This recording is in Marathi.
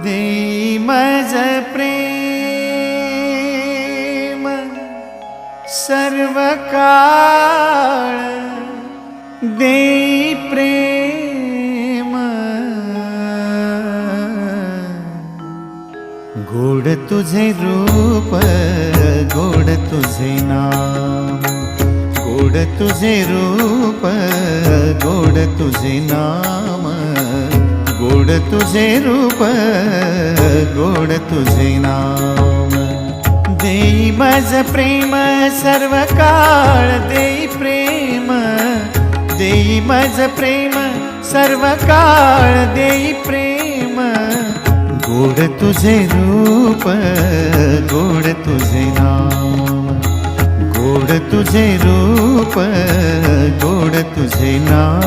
देई मज प्रेम सर्व काळ, देई प्रेम गोड तुझे रूप, गोड तुझे नाम, गोड तुझे रूप, गोड तुझे नाम, गोड तुझे रूप, गोड तुझे नाम। देई मज प्रेम सर्व काळ, देई प्रेम, देई मज प्रेम सर्व काळ, देई प्रेम गोड तुझे रूप, गोड तुझे नाम, गोड तुझे रूप, गोड तुझे नाम।